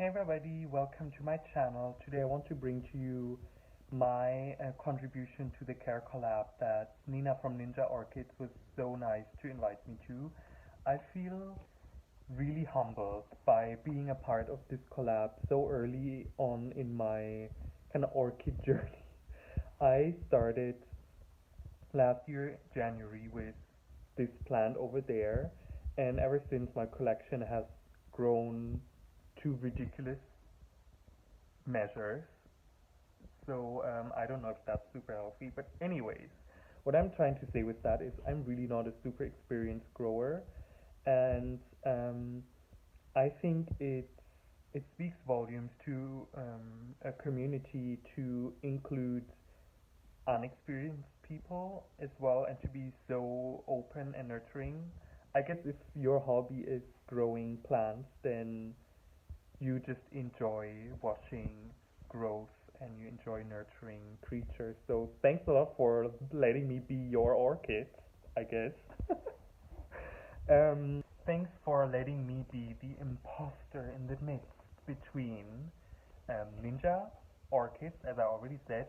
Hey everybody, welcome to my channel. Today I want to bring to you my contribution to the care collab that Nina from Ninja Orchids was so nice to invite me to. I feel really humbled by being a part of this collab so early on in my kind of orchid journey. I started last year January with this plant over there, and ever since my collection has grown to ridiculous measures. So I don't know if that's super healthy, but anyways, what I'm trying to say with that is I'm really not a super experienced grower, and I think it speaks volumes to a community to include unexperienced people as well and to be so open and nurturing. I guess if your hobby is growing plants, then you just enjoy watching growth and you enjoy nurturing creatures. So thanks a lot for letting me be your orchid, I guess. Thanks for letting me be the imposter in the midst between Ninja, Orchids, as I already said,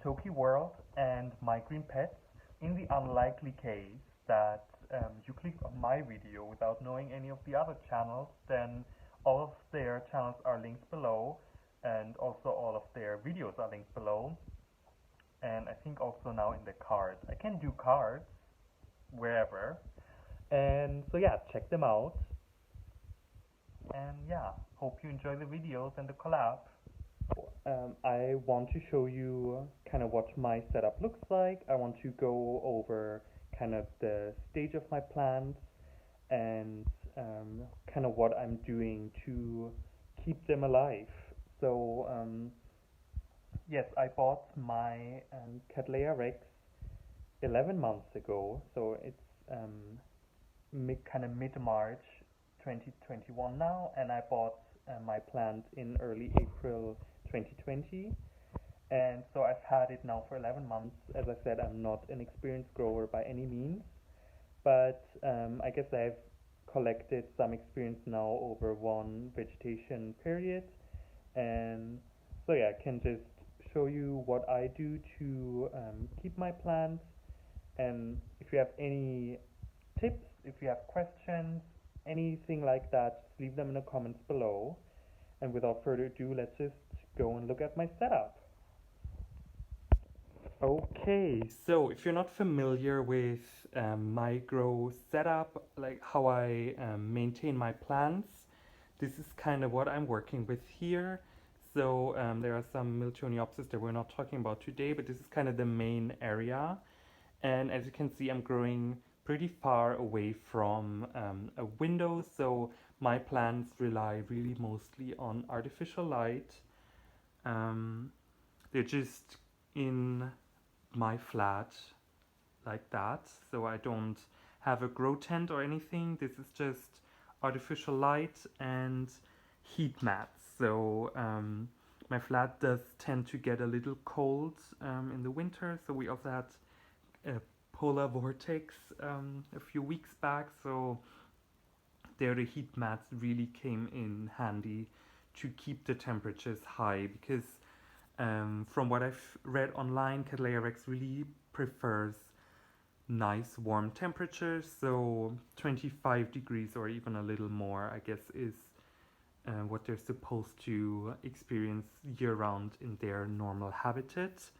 Toki World, and My Green Pets. In the unlikely case that you clicked on my video without knowing any of the other channels, then all of their channels are linked below, and also all of their videos are linked below. And I think also now in the cards. I can do cards wherever. And so yeah, check them out. And yeah, hope you enjoy the videos and the collab. I want to show you kind of what my setup looks like. I want to go over kind of the stage of my plants and kind of what I'm doing to keep them alive. So yes, I bought my Cattleya Rex 11 months ago, so it's kind of mid-March 2021 now, and I bought my plant in early April 2020, and so I've had it now for 11 months. As I said, I'm not an experienced grower by any means, but I guess I've collected some experience now over one vegetation period, and so yeah, I can just show you what I do to keep my plants, and if you have any tips, if you have questions, anything like that, just leave them in the comments below. And without further ado, let's just go and look at my setup. Okay, so if you're not familiar with my grow setup, like how I maintain my plants, this is kind of what I'm working with here. So there are some Miltoniopsis that we're not talking about today, but this is kind of the main area. And as you can see, I'm growing pretty far away from a window, so my plants rely really mostly on artificial light. They're just in my flat like that, so I don't have a grow tent or anything. This is just artificial light and heat mats. So my flat does tend to get a little cold in the winter, so we also had a polar vortex a few weeks back, so there the heat mats really came in handy to keep the temperatures high, because from what I've read online, Cattleya Rex really prefers nice warm temperatures, so 25 degrees or even a little more, I guess, is what they're supposed to experience year-round in their normal habitat.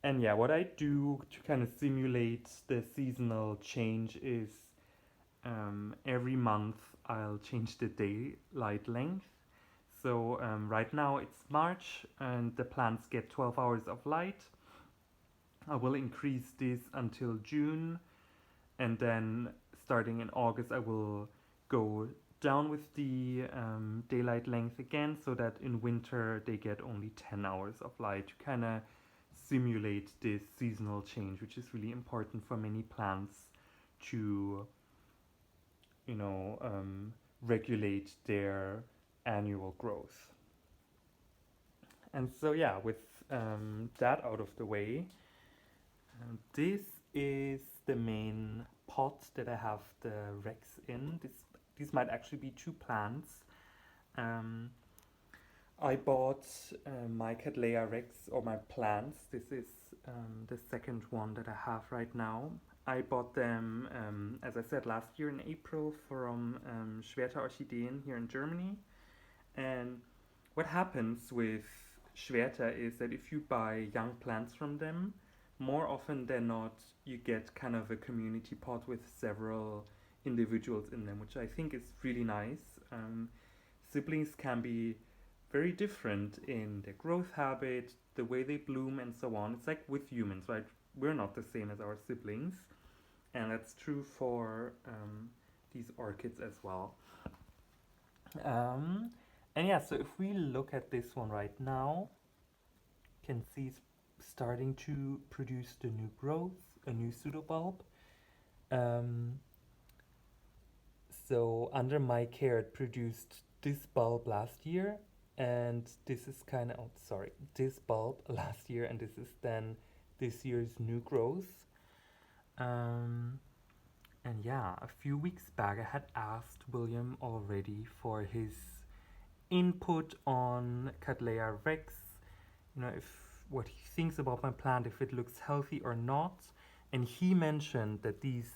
And yeah, what I do to kind of simulate the seasonal change is every month I'll change the daylight length. So right now it's March and the plants get 12 hours of light. I will increase this until June, and then starting in August I will go down with the daylight length again, so that in winter they get only 10 hours of light, to kind of simulate this seasonal change, which is really important for many plants to, you know, regulate their annual growth. And so yeah, with that out of the way, this is the main pot that I have the Rex in. This these might actually be 2 plants. I bought my Cattleya Rex, or my plants. This is the second one that I have right now. I bought them, as I said, last year in April from Schwerter Orchideen here in Germany. And what happens with Schwerter is that if you buy young plants from them, more often than not, you get kind of a community pot with several individuals in them, which I think is really nice. Siblings can be very different in their growth habit, the way they bloom, and so on. It's like with humans, right? We're not the same as our siblings, and that's true for these orchids as well. And yeah, so if we look at this one right now, you can see it's starting to produce the new growth, a new pseudobulb. So under my care, it produced this bulb last year, and this is kind of, oh, sorry, this bulb last year, and this is then this year's new growth. And yeah, a few weeks back, I had asked William already for his input on Cattleya Rex, if what he thinks about my plant, if it looks healthy or not. And he mentioned that these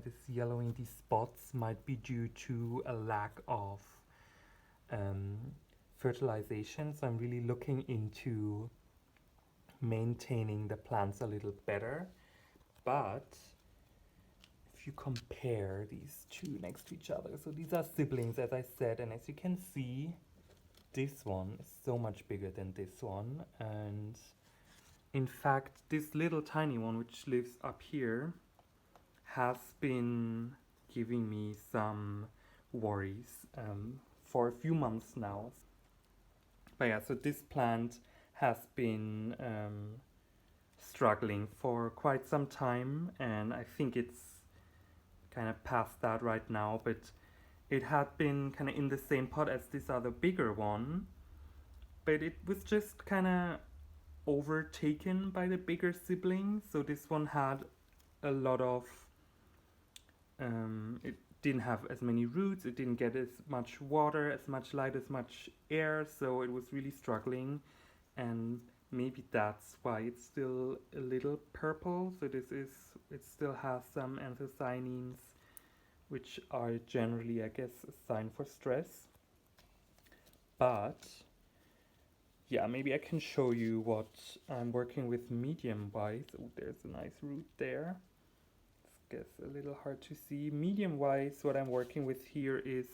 this yellowing, these spots might be due to a lack of fertilization. So I'm really looking into maintaining the plants a little better. But if you compare these two next to each other, so these are siblings, as I said, and as you can see, this one is so much bigger than this one. And in fact, this little tiny one, which lives up here, has been giving me some worries for a few months now. But yeah, so this plant has been struggling for quite some time, and I think it's kind of past that right now, but it had been kind of in the same pot as this other bigger one, but it was just kind of overtaken by the bigger sibling. So this one had a lot of it didn't have as many roots, it didn't get as much water, as much light, as much air, so it was really struggling. And maybe that's why it's still a little purple. So it still has some anthocyanins, which are generally, I guess, a sign for stress. But yeah, maybe I can show you what I'm working with medium-wise. Oh, there's a nice root there. Guess a little hard to see. Medium wise, what I'm working with here is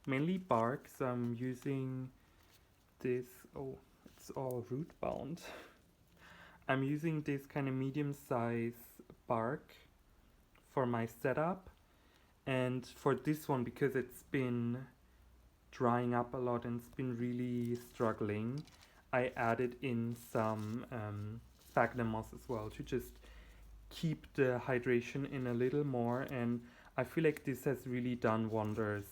mainly bark. So I'm using this, oh, it's all root bound. I'm using this kind of medium size bark for my setup. And for this one, because it's been drying up a lot and it's been really struggling, I added in some sphagnum moss as well to just keep the hydration in a little more, and I feel like this has really done wonders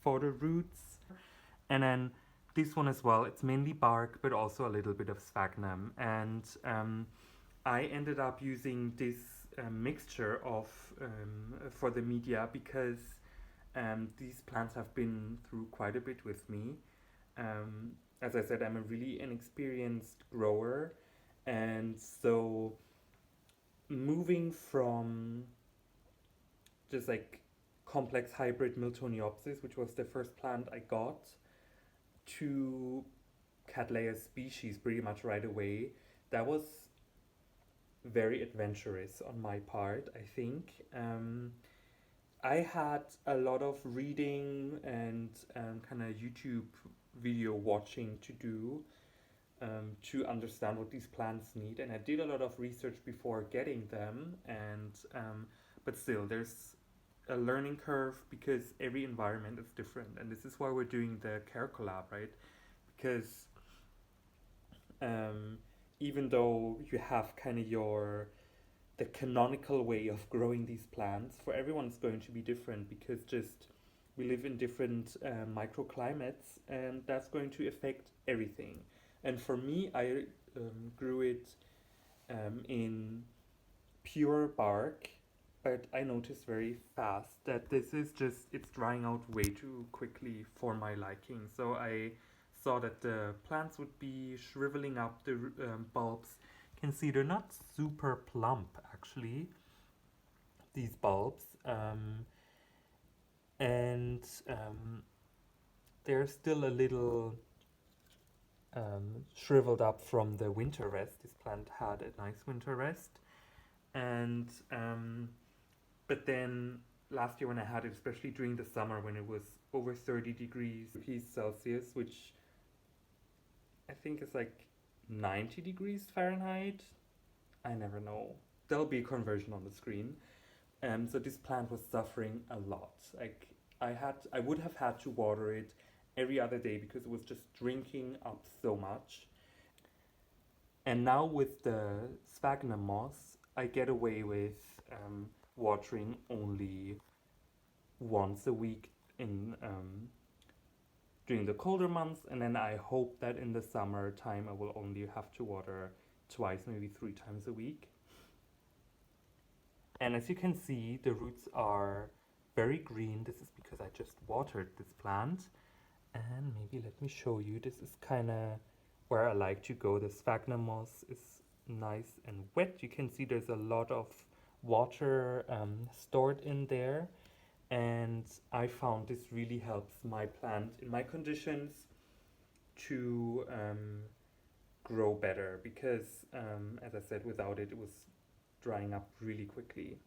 for the roots. And then this one as well, it's mainly bark but also a little bit of sphagnum, and I ended up using this mixture of for the media because these plants have been through quite a bit with me. As I said, I'm a really inexperienced grower, and so moving from just like complex hybrid Miltoniopsis, which was the first plant I got, to Cattleya species pretty much right away, that was very adventurous on my part, I think. I had a lot of reading and kind of YouTube video watching to do to understand what these plants need, and I did a lot of research before getting them, and but still there's a learning curve because every environment is different, and this is why we're doing the care collab, right? Because even though you have kind of the canonical way of growing these plants, for everyone it's going to be different because just we live in different microclimates, and that's going to affect everything. And for me, I grew it in pure bark, but I noticed very fast that this is just, it's drying out way too quickly for my liking. So I saw that the plants would be shriveling up, the bulbs. You can see they're not super plump actually, these bulbs. And they're still a little shriveled up from the winter rest. This plant had a nice winter rest. And but then last year when I had it, especially during the summer when it was over 30 degrees Celsius, which I think is like 90 degrees Fahrenheit. I never know. There'll be a conversion on the screen. So this plant was suffering a lot. Like I would have had to water it every other day because it was just drinking up so much. And now with the sphagnum moss, I get away with watering only once a week in during the colder months, and then I hope that in the summer time I will only have to water twice, maybe 3 times a week. And as you can see, the roots are very green. This is because I just watered this plant. And maybe let me show you. This is kind of where I like to go. The sphagnum moss is nice and wet. You can see there's a lot of water stored in there. And I found this really helps my plant in my conditions to grow better because, as I said, without it, it was drying up really quickly.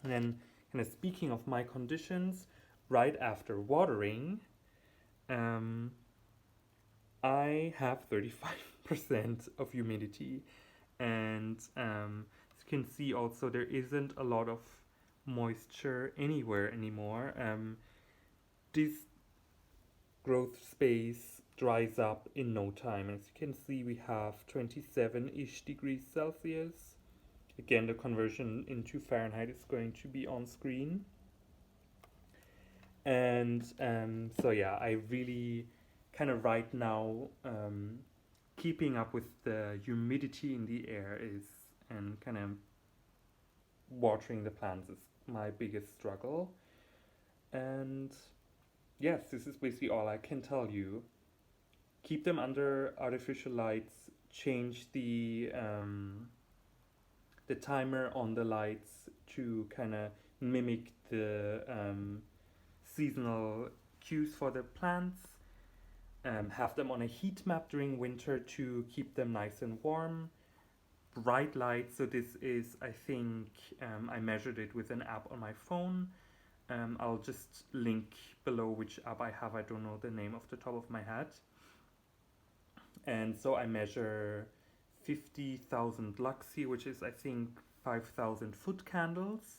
And then, kind of speaking of my conditions, right after watering, I have 35% of humidity, and as you can see also there isn't a lot of moisture anywhere anymore. This growth space dries up in no time. As you can see, we have 27-ish degrees Celsius. Again, the conversion into Fahrenheit is going to be on screen. And so yeah, I really kind of right now keeping up with the humidity in the air is, and kind of watering the plants is my biggest struggle. And yes, this is basically all I can tell you. Keep them under artificial lights, change the timer on the lights to kind of mimic the seasonal cues for the plants. Have them on a heat map during winter to keep them nice and warm. Bright light, so this is, I think, I measured it with an app on my phone. I'll just link below which app I have. I don't know the name off the top of my head. And so I measure 50,000 luxi, which is I think 5,000 foot candles.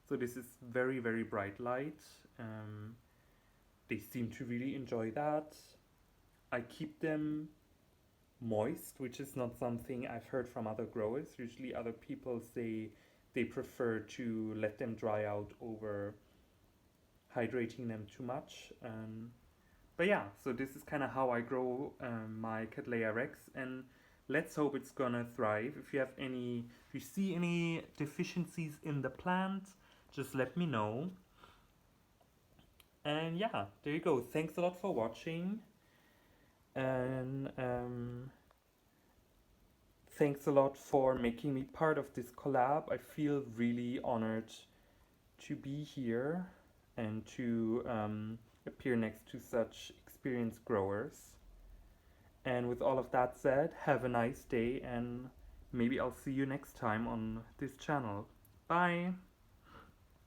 So this is very, very bright light. They seem to really enjoy that. I keep them moist, which is not something I've heard from other growers. Usually other people say they prefer to let them dry out over hydrating them too much. But yeah, so this is kind of how I grow my Cattleya Rex, and let's hope it's gonna thrive. If you see any deficiencies in the plant, just let me know. And yeah, there you go. Thanks a lot for watching. And thanks a lot for making me part of this collab. I feel really honored to be here and to appear next to such experienced growers. And with all of that said, have a nice day, and maybe I'll see you next time on this channel. Bye!